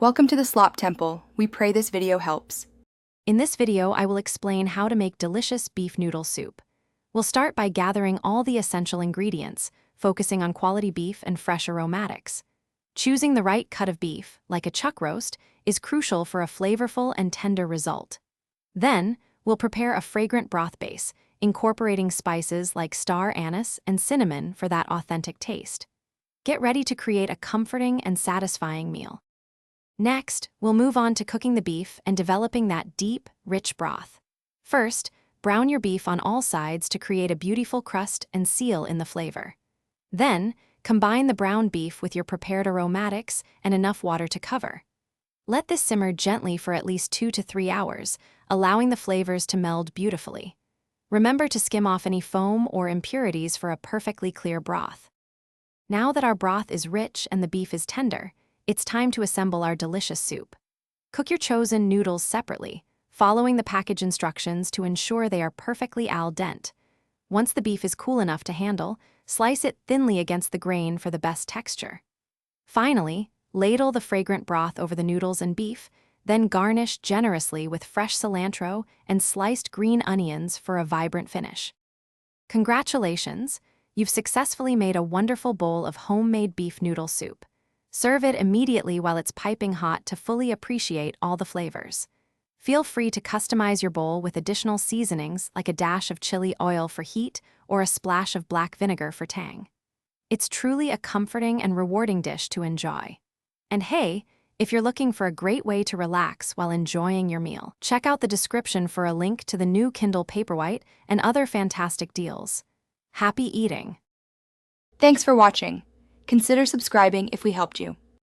Welcome to the Slop Temple. We pray this video helps. In this video, I will explain how to make delicious beef noodle soup. We'll start by gathering all the essential ingredients, focusing on quality beef and fresh aromatics. Choosing the right cut of beef, like a chuck roast, is crucial for a flavorful and tender result. Then, we'll prepare a fragrant broth base, incorporating spices like star anise and cinnamon for that authentic taste. Get ready to create a comforting and satisfying meal. Next, we'll move on to cooking the beef and developing that deep, rich broth. First, brown your beef on all sides to create a beautiful crust and seal in the flavor. Then, combine the browned beef with your prepared aromatics and enough water to cover. Let this simmer gently for at least 2 to 3 hours, allowing the flavors to meld beautifully. Remember to skim off any foam or impurities for a perfectly clear broth. Now that our broth is rich and the beef is tender, it's time to assemble our delicious soup. Cook your chosen noodles separately, following the package instructions to ensure they are perfectly al dente. Once the beef is cool enough to handle, slice it thinly against the grain for the best texture. Finally, ladle the fragrant broth over the noodles and beef, then garnish generously with fresh cilantro and sliced green onions for a vibrant finish. Congratulations! You've successfully made a wonderful bowl of homemade beef noodle soup. Serve it immediately while it's piping hot to fully appreciate all the flavors. Feel free to customize your bowl with additional seasonings like a dash of chili oil for heat or a splash of black vinegar for tang. It's truly a comforting and rewarding dish to enjoy. And hey, if you're looking for a great way to relax while enjoying your meal, check out the description for a link to the new Kindle Paperwhite and other fantastic deals. Happy eating! Thanks for watching. Consider subscribing if we helped you.